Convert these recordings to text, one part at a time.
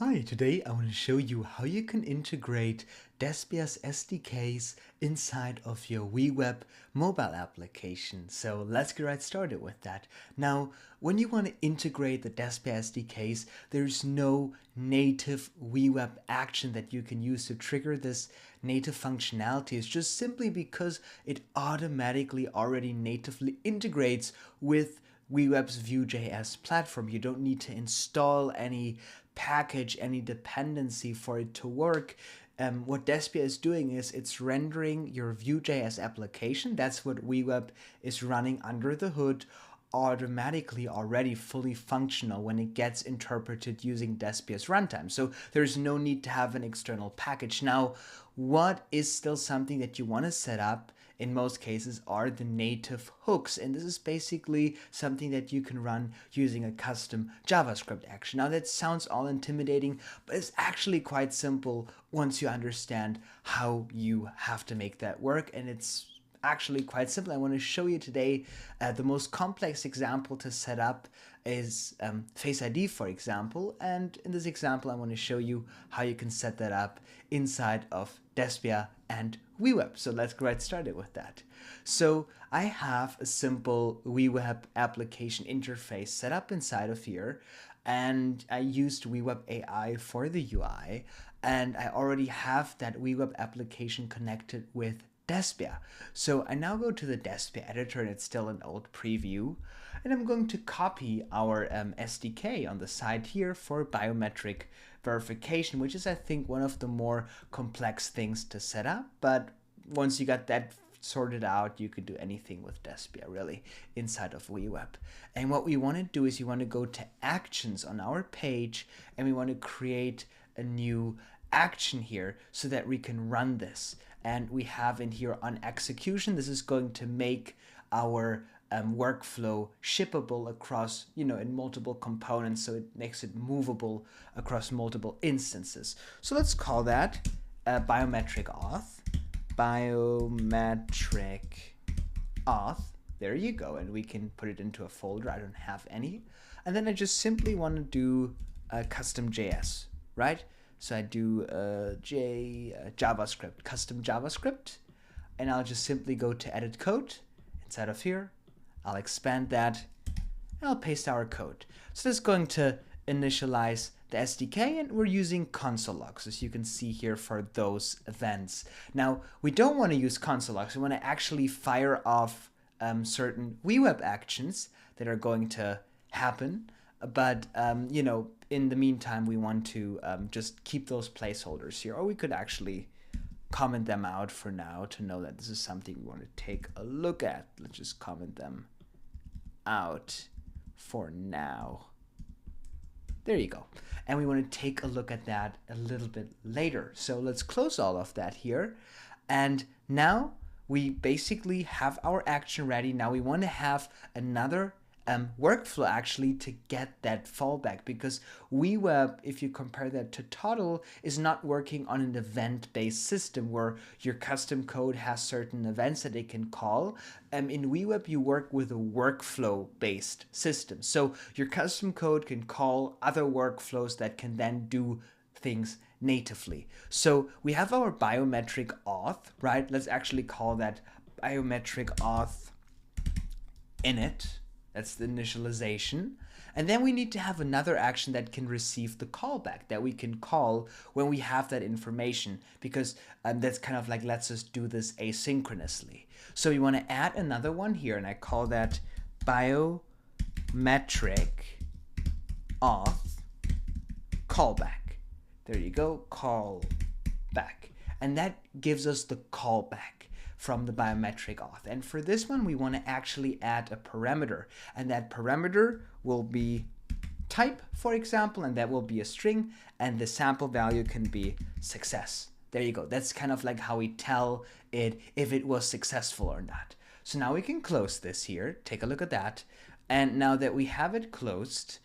Hi, today I want to show you how you can integrate Despia's SDKs inside of your WeWeb mobile application. So let's get right started with that. Now, when you want to integrate the Despia SDKs, there's no native WeWeb action that you can use to trigger this native functionality. It's just simply because it automatically already natively integrates with WeWeb's Vue.js platform. You don't need to install any package, any dependency for it to work. What Despia is doing is it's rendering your Vue.js application. That's what WeWeb is running under the hood, automatically already fully functional when it gets interpreted using Despia's runtime. So there's no need to have an external package. Now, what is still something that you want to set up in most cases are the native hooks. And this is basically something that you can run using a custom JavaScript action. Now that sounds all intimidating, but it's actually quite simple once you understand how you have to make that work. And it's actually quite simple. I want to show you today the most complex example to set up is Face ID, for example. And in this example, I want to show you how you can set that up inside of Despia and WeWeb. So let's get right started with that. So I have a simple WeWeb application interface set up inside of here, and I used WeWeb AI for the UI, and I already have that WeWeb application connected with Despia. So I now go to the Despia editor, and it's still an old preview, and I'm going to copy our SDK on the side here for biometric verification, which is, I think, one of the more complex things to set up. But once you got that sorted out, you could do anything with Despia really inside of WeWeb. And what we want to do is you want to go to actions on our page, and we want to create a new action here so that we can run this. And we have in here on execution, this is going to make our workflow shippable across, in multiple components, so it makes it movable across multiple instances. So let's call that biometric auth. There you go, and we can put it into a folder. I don't have any. And then I just simply want to do custom JS, right? So I do JavaScript, custom JavaScript, and I'll just simply go to edit code inside of here. I'll expand that, and I'll paste our code. So this is going to initialize the SDK, and we're using console logs, as you can see here, for those events. Now, we don't want to use console logs. We want to actually fire off certain WeWeb actions that are going to happen. But, in the meantime, we want to just keep those placeholders here, or we could actually comment them out for now to know that this is something we want to take a look at. Let's just comment them out for now. There you go. And we want to take a look at that a little bit later. So let's close all of that here. And now we basically have our action ready. Now we want to have another workflow actually to get that fallback, because WeWeb, if you compare that to Toddle, is not working on an event-based system where your custom code has certain events that it can call. In WeWeb, you work with a workflow-based system. So your custom code can call other workflows that can then do things natively. So we have our biometric auth, right? Let's actually call that biometric auth init. That's the initialization. And then we need to have another action that can receive the callback, that we can call when we have that information, because that's kind of like, let's just do this asynchronously. So we want to add another one here, and I call that biometric auth callback. There you go, callback. And that gives us the callback from the biometric auth. And for this one, we want to actually add a parameter, and that parameter will be type, for example, and that will be a string, and the sample value can be success. There you go. That's kind of like how we tell it if it was successful or not. So now we can close this here. Take a look at that. And now that we have it closed,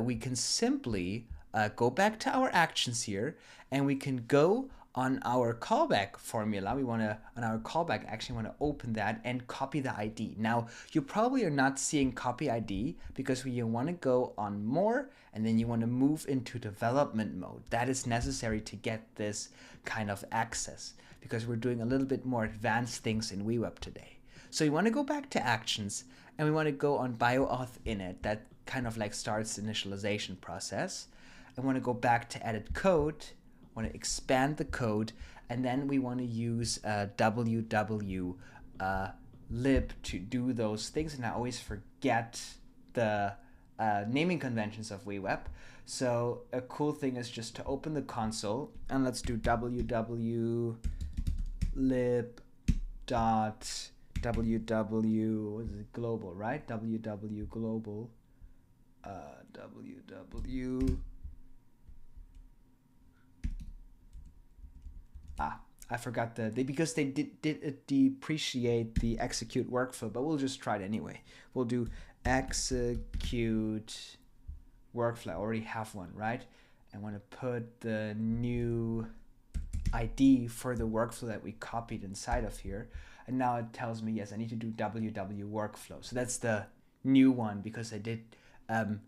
we can simply go back to our actions here, and we can go on our callback formula, we want to, on our callback, actually want to open that and copy the ID. Now, you probably are not seeing copy ID because you want to go on more and then you want to move into development mode. That is necessary to get this kind of access because we're doing a little bit more advanced things in WeWeb today. So you want to go back to actions and we want to go on BioAuth init. That kind of like starts the initialization process. I want to go back to edit code, want to expand the code, and then we want to use WW lib to do those things. And I always forget the naming conventions of WeWeb. So a cool thing is just to open the console and let's do WW lib dot WW, what is it, global, right? WW global, WW, I forgot because they did depreciate the execute workflow, but we'll just try it anyway. We'll do execute workflow. I already have one, right? I want to put the new ID for the workflow that we copied inside of here. And now it tells me, yes, I need to do WW workflow. So that's the new one because I did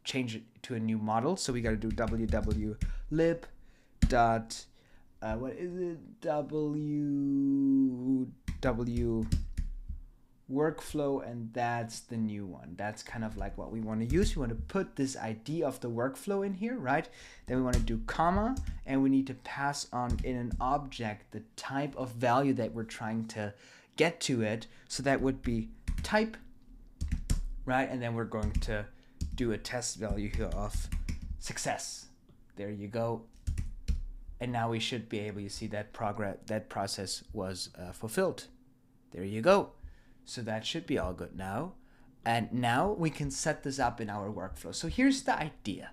change it to a new model. So we got to do WW lib dot what is it? WW workflow, and that's the new one. That's kind of like what we want to use. We want to put this ID of the workflow in here, right? Then we want to do comma, and we need to pass on in an object the type of value that we're trying to get to it. So that would be type, right? And then we're going to do a test value here of success. There you go. And now we should be able to see that process was fulfilled. There you go. So that should be all good now. And now we can set this up in our workflow. So here's the idea,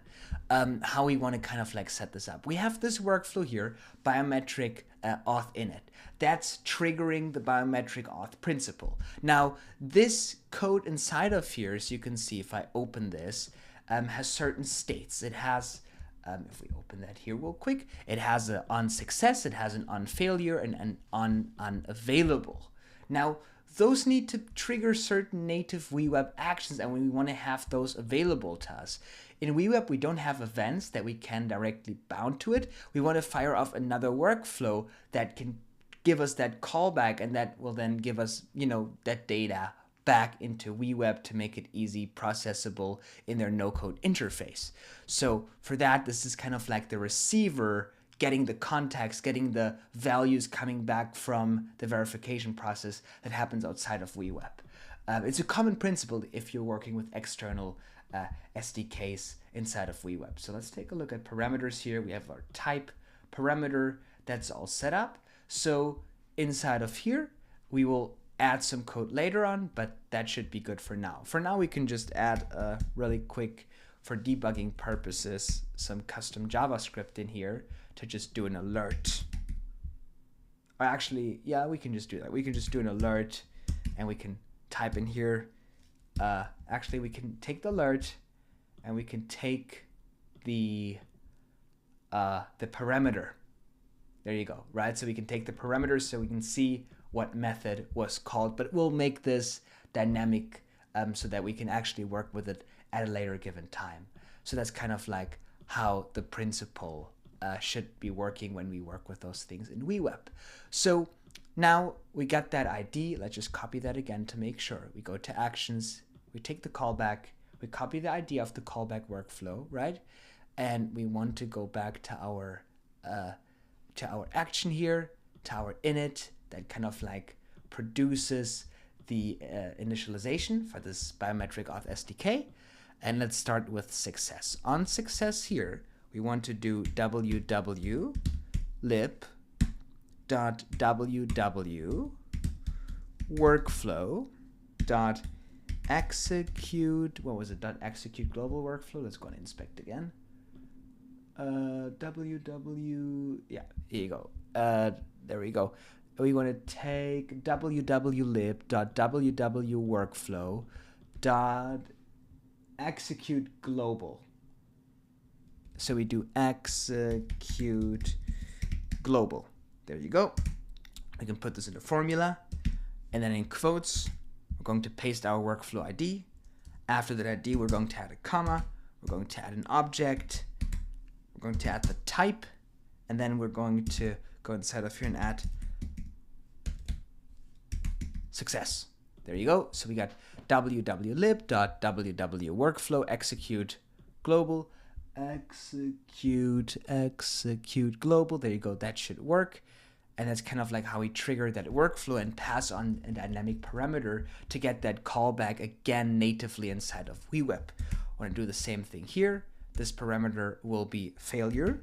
how we want to kind of like set this up. We have this workflow here, biometric auth init. That's triggering the biometric auth principle. Now, this code inside of here, as you can see, if I open this, has certain states. It has, if we open that here real quick, it has an on success, it has an on failure, and an on unavailable. Now, those need to trigger certain native WeWeb actions, and we want to have those available to us. In WeWeb, we don't have events that we can directly bound to it. We want to fire off another workflow that can give us that callback, and that will then give us, you know, that data back into WeWeb to make it easy processable in their NoCode interface. So for that, this is kind of like the receiver getting the context, getting the values coming back from the verification process that happens outside of WeWeb. It's a common principle if you're working with external SDKs inside of WeWeb. So let's take a look at parameters here. We have our type parameter that's all set up. So inside of here, we will add some code later on, but that should be good for now. For now, we can just add a really quick, for debugging purposes, some custom JavaScript in here to just do an alert. Or actually, yeah, we can just do that. We can just do an alert, and we can type in here. Actually, we can take the alert, and we can take the parameter. There you go, right? So we can take the parameters so we can see what method was called, but we'll make this dynamic so that we can actually work with it at a later given time. So that's kind of like how the principle should be working when we work with those things in WeWeb. So now we got that ID. Let's just copy that again to make sure. We go to actions, we take the callback, we copy the ID of the callback workflow, right? And we want to go back to our action here, to our init that kind of like produces the initialization for this biometric auth SDK. And let's start with success. On success here, we want to do WW lib dot WW workflow dot execute, what was it, dot execute global workflow. Let's go and inspect again. WW, yeah, here you go. There we go. We want to take WW lib dot WW workflow dot execute global. So we do execute global. There you go. We can put this in the formula, and then in quotes, we're going to paste our workflow ID. After that ID, we're going to add a comma. We're going to add an object. We're going to add the type, and then we're going to go inside of here and add success. There you go. So we got www.lib.www workflow execute global execute global. There you go. That should work. And that's kind of like how we trigger that workflow and pass on a dynamic parameter to get that callback again natively inside of WeWeb. I want to do the same thing here. This parameter will be failure,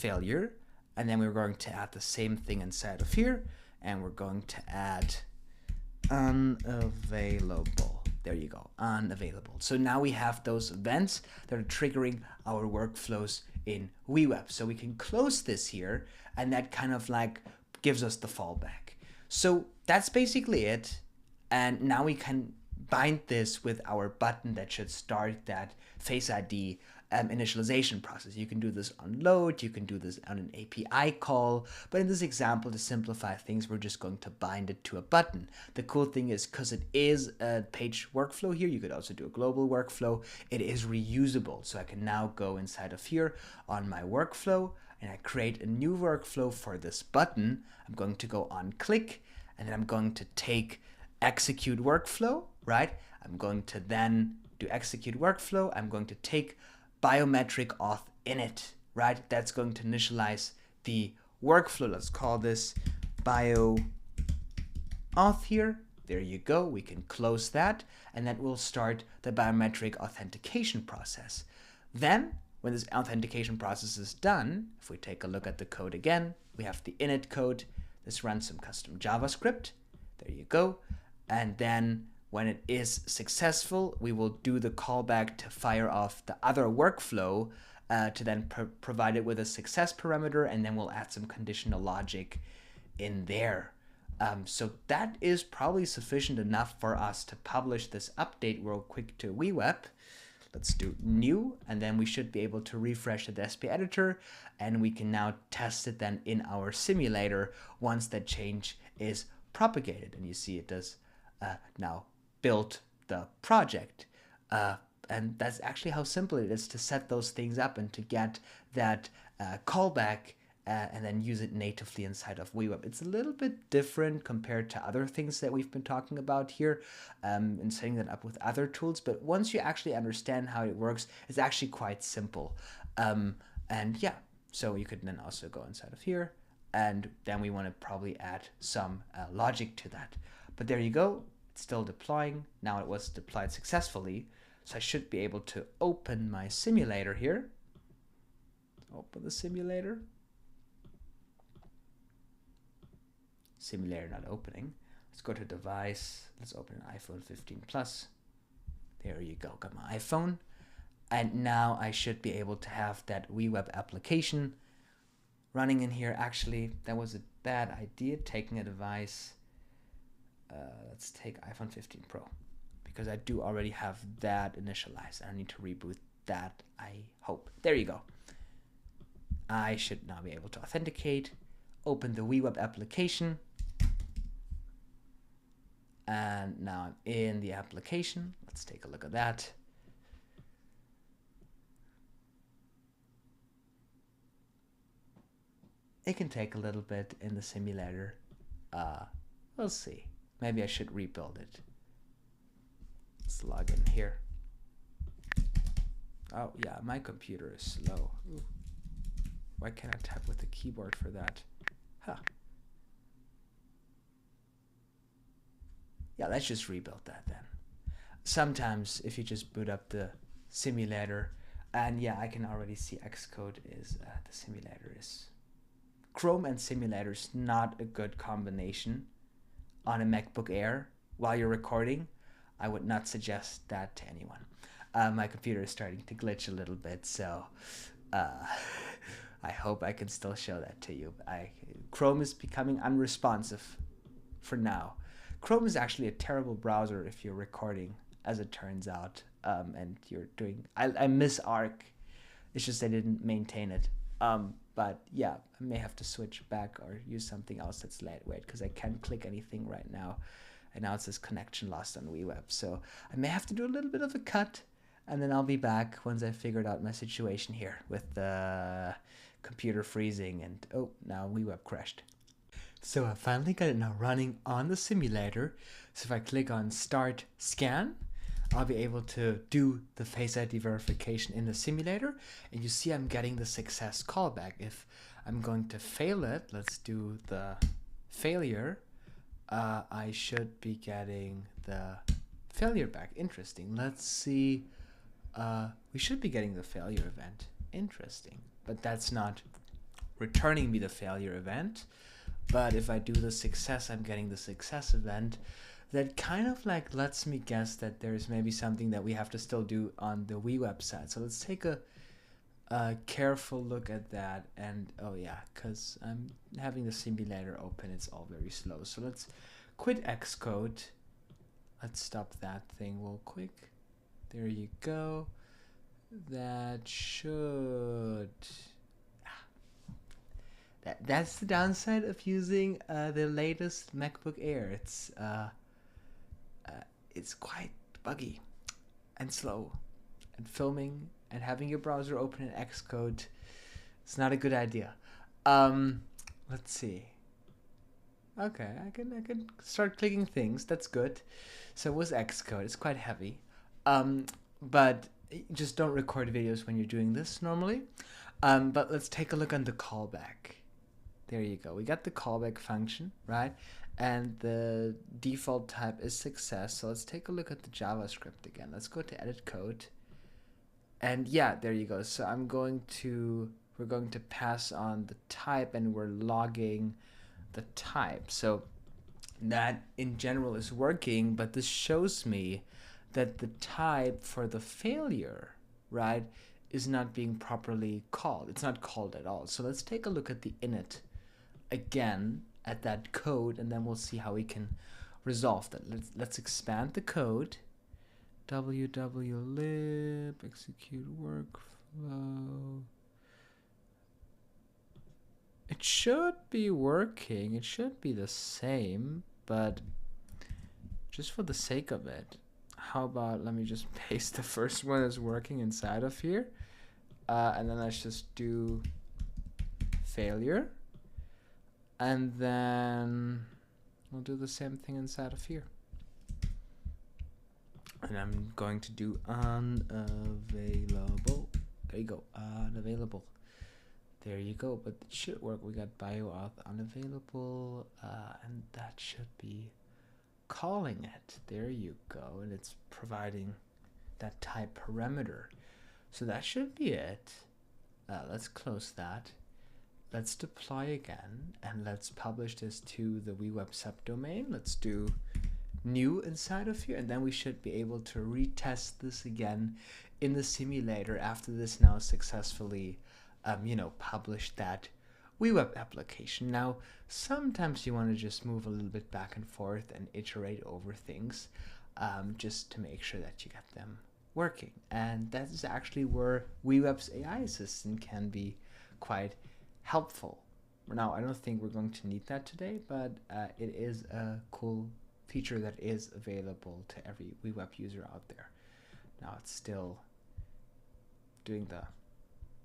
and then we're going to add the same thing inside of here, and we're going to add unavailable. There you go, unavailable. So now we have those events that are triggering our workflows in WeWeb. So we can close this here, and that kind of like gives us the fallback. So that's basically it. And now we can bind this with our button that should start that Face ID initialization process. You can do this on load, you can do this on an API call, but in this example, to simplify things, we're just going to bind it to a button. The cool thing is, because it is a page workflow here, you could also do a global workflow, it is reusable. So I can now go inside of here on my workflow, and I create a new workflow for this button. I'm going to go on click, and then I'm going to take execute workflow, right? I'm going to then do execute workflow. I'm going to take biometric auth init, right? That's going to initialize the workflow. Let's call this bio auth here. There you go. We can close that, and that will start the biometric authentication process. Then when this authentication process is done, if we take a look at the code again, we have the init code. This runs some custom JavaScript. There you go. And then when it is successful, we will do the callback to fire off the other workflow to then provide it with a success parameter, and then we'll add some conditional logic in there. So that is probably sufficient enough for us to publish this update real quick to WeWeb. Let's do new, and then we should be able to refresh the Despia editor, and we can now test it then in our simulator once that change is propagated. And you see it does now build the project. And that's actually how simple it is to set those things up and to get that callback and then use it natively inside of WeWeb. It's a little bit different compared to other things that we've been talking about here and setting that up with other tools. But once you actually understand how it works, it's actually quite simple. And yeah, so you could then also go inside of here, and then we want to probably add some logic to that. But there you go. It's still deploying. Now it was deployed successfully. So I should be able to open my simulator here. Open the simulator. Simulator not opening. Let's go to device. Let's open an iPhone 15 Plus. There you go. Got my iPhone. And now I should be able to have that WeWeb application running in here. Actually, that was a bad idea, taking a device. Let's take iPhone 15 Pro, because I do already have that initialized. I need to reboot that, I hope. There you go. I should now be able to authenticate, open the WeWeb application, and now I'm in the application. Let's take a look at that. It can take a little bit in the simulator. We'll see. Maybe I should rebuild it. Let's log in here. Oh yeah, my computer is slow. Ooh. Why can't I type with the keyboard for that? Huh. Yeah, let's just rebuild that then. Sometimes if you just boot up the simulator, and yeah, I can already see Xcode is, the simulator is. Chrome and simulator is not a good combination on a MacBook Air while you're recording. I would not suggest that to anyone. My computer is starting to glitch a little bit, so I hope I can still show that to you. Chrome is becoming unresponsive for now. Chrome is actually a terrible browser if you're recording, as it turns out, and you're doing. I miss Arc. It's just I didn't maintain it. But yeah, I may have to switch back or use something else that's lightweight because I can't click anything right now. And now it says connection lost on WeWeb. So I may have to do a little bit of a cut, and then I'll be back once I figured out my situation here with the computer freezing and oh, now WeWeb crashed. So I finally got it now running on the simulator. So if I click on Start Scan, I'll be able to do the Face ID verification in the simulator. And you see I'm getting the success callback. If I'm going to fail it, let's do the failure. I should be getting the failure back. Interesting. Let's see. We should be getting the failure event. Interesting. But that's not returning me the failure event. But if I do the success, I'm getting the success event. That kind of like lets me guess that there's maybe something that we have to still do on the WeWeb side. So let's take a careful look at that. And oh yeah, because I'm having the simulator open, it's all very slow. So let's quit Xcode. Let's stop that thing real quick. There you go. That should... That's the downside of using the latest MacBook Air. It's quite buggy and slow, and filming and having your browser open in Xcode. It's not a good idea. Let's see. Okay, I can start clicking things. That's good. So it was Xcode. It's quite heavy, but just don't record videos when you're doing this normally. But let's take a look on the callback. There you go. We got the callback function, right? And the default type is success. So let's take a look at the JavaScript again. Let's go to edit code. And yeah, there you go. So we're going to pass on the type, and we're logging the type. So that in general is working, but this shows me that the type for the failure, right, is not being properly called. It's not called at all. So let's take a look at the init again at that code, and then we'll see how we can resolve that. Let's expand the code. wwlib execute workflow. It should be working. It should be the same, but just for the sake of it, how about let me just paste the first one that's working inside of here, and then let's just do failure, and then we'll do the same thing inside of here. And I'm going to do unavailable. There you go, unavailable. There you go, but it should work. We got bioauth unavailable, and that should be calling it. There you go, and it's providing that type parameter. So that should be it. Let's close that. Let's deploy again, and let's publish this to the WeWeb subdomain. Let's do new inside of here, and then we should be able to retest this again in the simulator after this now successfully published that WeWeb application. Now, sometimes you want to just move a little bit back and forth and iterate over things just to make sure that you get them working. And that is actually where WeWeb's AI assistant can be quite helpful. Now, I don't think we're going to need that today, but it is a cool feature that is available to every WeWeb user out there. Now, it's still doing the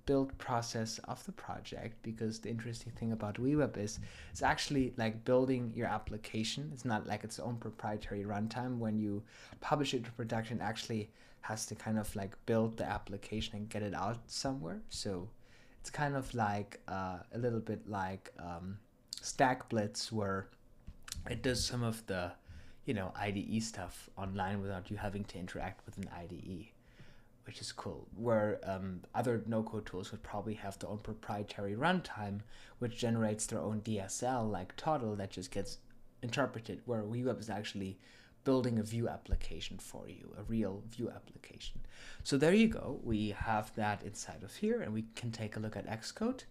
build process of the project, because the interesting thing about WeWeb is it's actually like building your application. It's not like its own proprietary runtime. When you publish it to production, it actually has to kind of like build the application and get it out somewhere. So it's kind of like a little bit like Stack Blitz, where it does some of the IDE stuff online without you having to interact with an IDE, which is cool. Where other no-code tools would probably have their own proprietary runtime, which generates their own DSL like Toddle that just gets interpreted, where WeWeb is actually building a view application for you, a real view application. So there you go. We have that inside of here, and we can take a look at Xcode,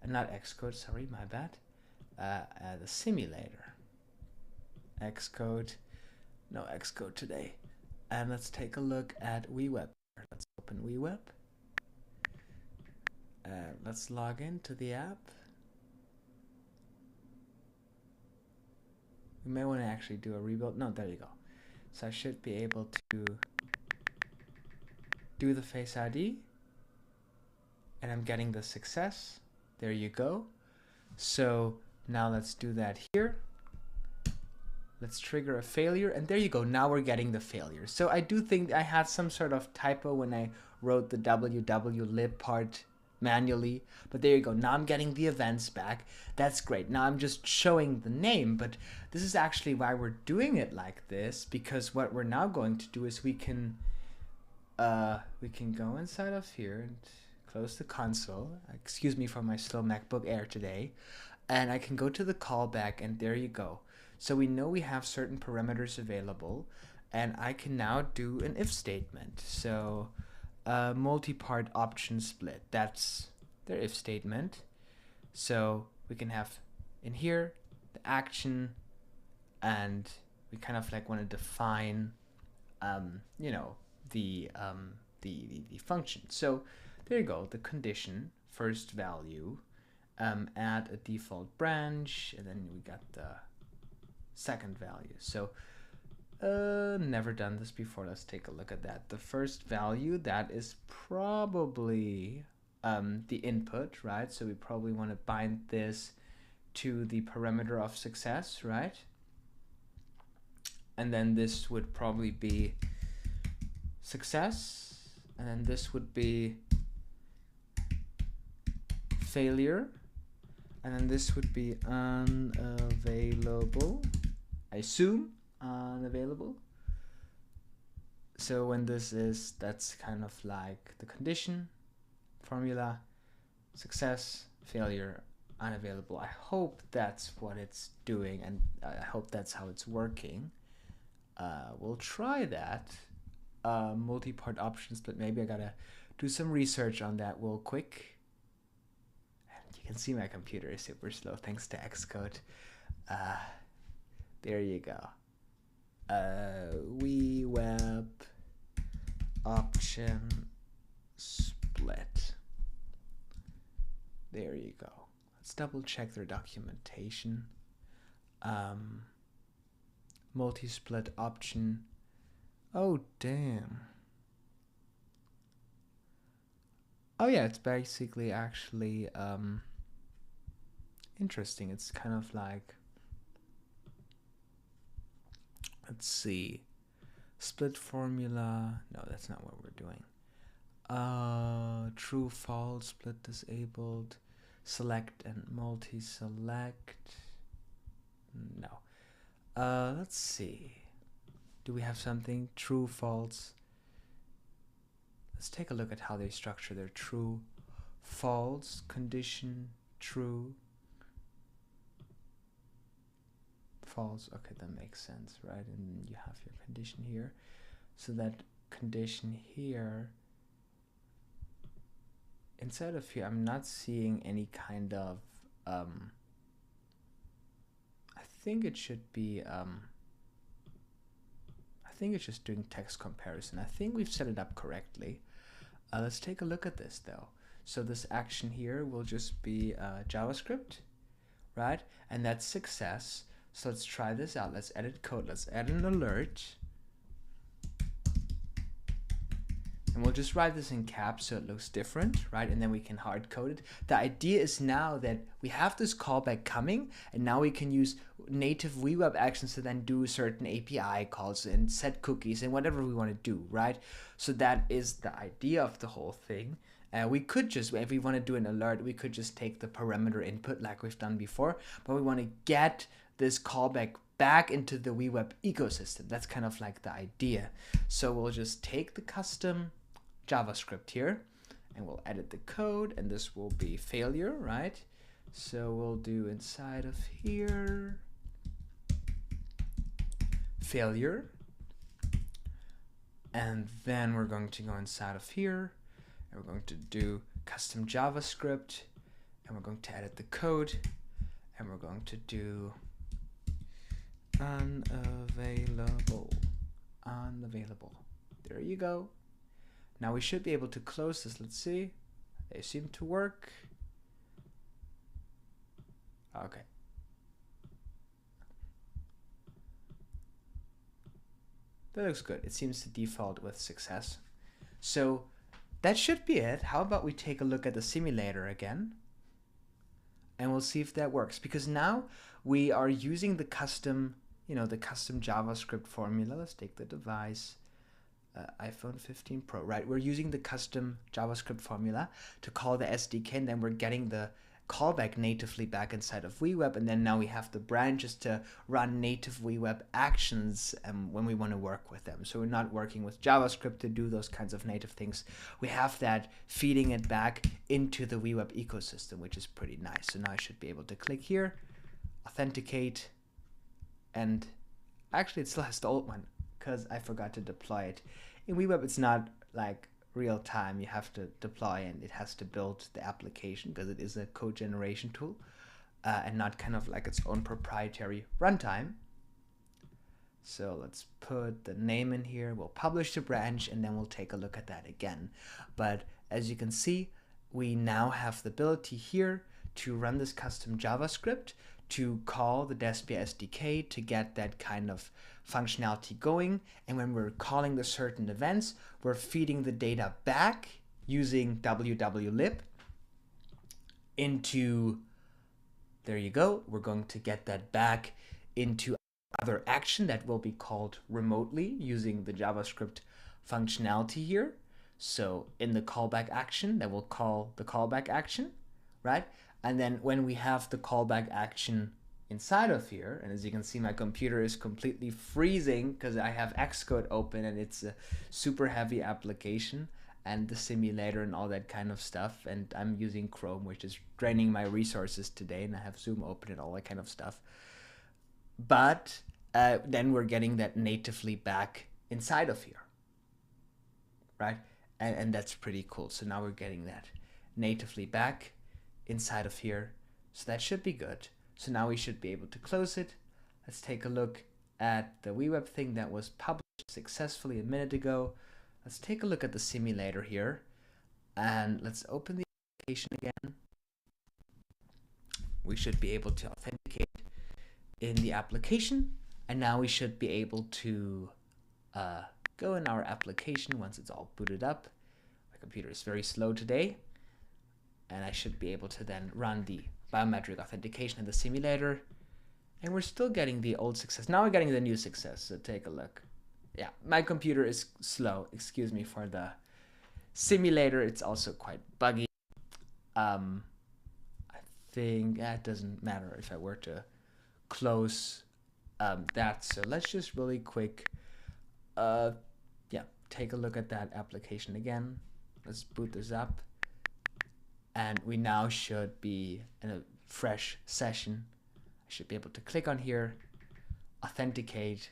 and not Xcode, sorry, my bad, the simulator. Xcode, no Xcode today. And let's take a look at WeWeb. Let's open WeWeb. Let's log into the app. We may want to actually do a rebuild. No, there you go. So I should be able to do the Face ID. And I'm getting the success. There you go. So now let's do that here. Let's trigger a failure, and there you go. Now we're getting the failure. So I do think I had some sort of typo when I wrote the www.lib part manually, but there you go. Now I'm getting the events back. That's great. Now I'm just showing the name, but this is actually why we're doing it like this, because what we're now going to do is we can go inside of here and close the console. Excuse me for my slow MacBook Air today. And I can go to the callback, and there you go. So we know we have certain parameters available, and I can now do an if statement. So multi-part option split, that's their if statement. So we can have in here the action, and we kind of like want to define, you know, the function. So there you go, the condition, first value, add a default branch, and then we got the second value. So never done this before. Let's take a look at that. The first value, that is probably the input, right? So we probably want to bind this to the parameter of success, right? And then this would probably be success, and then this would be failure, and then this would be unavailable. I assume unavailable. So when this is, that's kind of like the condition, formula, success, failure, unavailable. I hope that's what it's doing, and I hope that's how it's working. We'll try that. Multi-part options, but maybe I gotta do some research on that real quick. And you can see my computer is super slow thanks to Xcode. There you go. WeWeb option split. There you go. Let's double check their documentation. Multi-split option. Oh, damn. Oh yeah, it's basically actually interesting. It's kind of like, let's see, split formula. No, that's not what we're doing. True, false, split disabled, select and multi-select. No. Let's see. Do we have something? True, false. Let's take a look at how they structure their true, false, condition, true, false. Okay, that makes sense, right? And you have your condition here. So that condition here, inside of here, I'm not seeing any kind of, I think it should be, I think it's just doing text comparison. I think we've set it up correctly. Let's take a look at this though. So this action here will just be JavaScript, right? And that's success. So let's try this out. Let's edit code. Let's add an alert. And we'll just write this in caps so it looks different, right? And then we can hard code it. The idea is now that we have this callback coming, and now we can use native WeWeb actions to then do certain API calls and set cookies and whatever we want to do, right? So that is the idea of the whole thing. We could just, if we want to do an alert, we could just take the parameter input like we've done before, but we want to get this callback back into the WeWeb ecosystem. That's kind of like the idea. So we'll just take the custom JavaScript here, and we'll edit the code, and this will be failure, right? So we'll do inside of here, failure, and then we're going to go inside of here, and we're going to do custom JavaScript, and we're going to edit the code, and we're going to do unavailable. There you go. Now we should be able to close this. Let's see. They seem to work. Okay. That looks good. It seems to default with success. So that should be it. How about we take a look at the simulator again? And we'll see if that works. Because now we are using the custom, the custom JavaScript formula. Let's take the device, iPhone 15 Pro, right? We're using the custom JavaScript formula to call the SDK, and then we're getting the callback natively back inside of WeWeb, and then now we have the branches to run native WeWeb actions when we want to work with them. So we're not working with JavaScript to do those kinds of native things. We have that feeding it back into the WeWeb ecosystem, which is pretty nice. So now I should be able to click here, authenticate, and actually it still has the old one because I forgot to deploy it. In WeWeb, it's not like real time. You have to deploy, and it has to build the application because it is a code generation tool and not kind of like its own proprietary runtime. So let's put the name in here. We'll publish the branch, and then we'll take a look at that again. But as you can see, we now have the ability here to run this custom JavaScript to call the Despia SDK to get that kind of functionality going. And when we're calling the certain events, we're feeding the data back using wwlib into, there you go, we're going to get that back into other action that will be called remotely using the JavaScript functionality here. So in the callback action, that will call the callback action, right? And then when we have the callback action inside of here, and as you can see, my computer is completely freezing because I have Xcode open and it's a super heavy application and the simulator and all that kind of stuff. And I'm using Chrome, which is draining my resources today, and I have Zoom open and all that kind of stuff. But then we're getting that natively back inside of here, right? And that's pretty cool. So now we're getting that natively back inside of here. So that should be good. So now we should be able to close it. Let's take a look at the WeWeb thing that was published successfully a minute ago. Let's take a look at the simulator here. And let's open the application again. We should be able to authenticate in the application. And now we should be able to go in our application once it's all booted up. My computer is very slow today. And I should be able to then run the biometric authentication in the simulator. And we're still getting the old success. Now we're getting the new success. So take a look. Yeah, my computer is slow. Excuse me for the simulator. It's also quite buggy. I think that doesn't matter if I were to close that. So let's just really quick, take a look at that application again. Let's boot this up. And we now should be in a fresh session. I should be able to click on here, authenticate.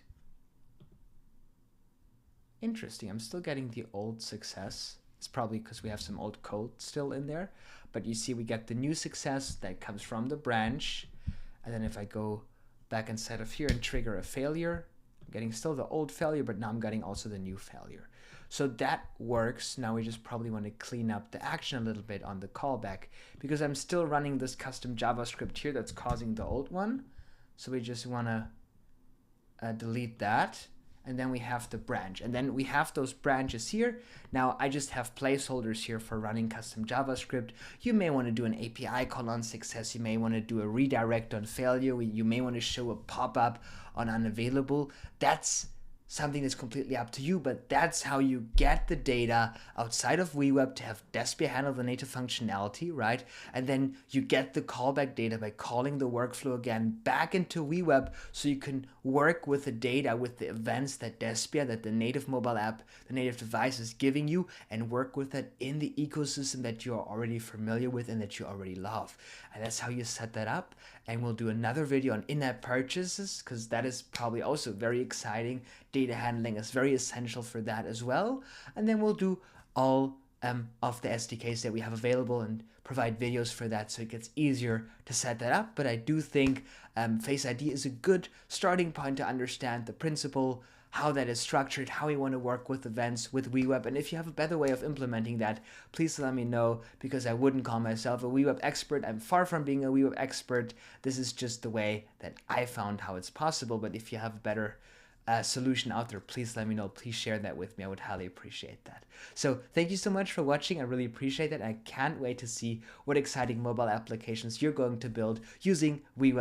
Interesting, I'm still getting the old success. It's probably because we have some old code still in there. But you see we get the new success that comes from the branch. And then if I go back inside of here and trigger a failure, I'm getting still the old failure, but now I'm getting also the new failure. So that works. Now we just probably want to clean up the action a little bit on the callback because I'm still running this custom JavaScript here that's causing the old one. So we just want to delete that. And then we have the branch. And then we have those branches here. Now I just have placeholders here for running custom JavaScript. You may want to do an API call on success. You may want to do a redirect on failure. You may want to show a pop-up on unavailable. That's something that's completely up to you, but that's how you get the data outside of WeWeb to have Despia handle the native functionality, right? And then you get the callback data by calling the workflow again back into WeWeb so you can work with the data, with the events that Despia, that the native mobile app, the native device is giving you, and work with it in the ecosystem that you're already familiar with and that you already love. And that's how you set that up. And we'll do another video on in-app purchases because that is probably also very exciting. Data handling is very essential for that as well. And then we'll do all of the SDKs that we have available and provide videos for that so it gets easier to set that up. But I do think Face ID is a good starting point to understand the principle, how that is structured, how we want to work with events, with WeWeb. And if you have a better way of implementing that, please let me know, because I wouldn't call myself a WeWeb expert. I'm far from being a WeWeb expert. This is just the way that I found how it's possible. But if you have a better solution out there, please let me know. Please share that with me. I would highly appreciate that. So thank you so much for watching. I really appreciate it. I can't wait to see what exciting mobile applications you're going to build using WeWeb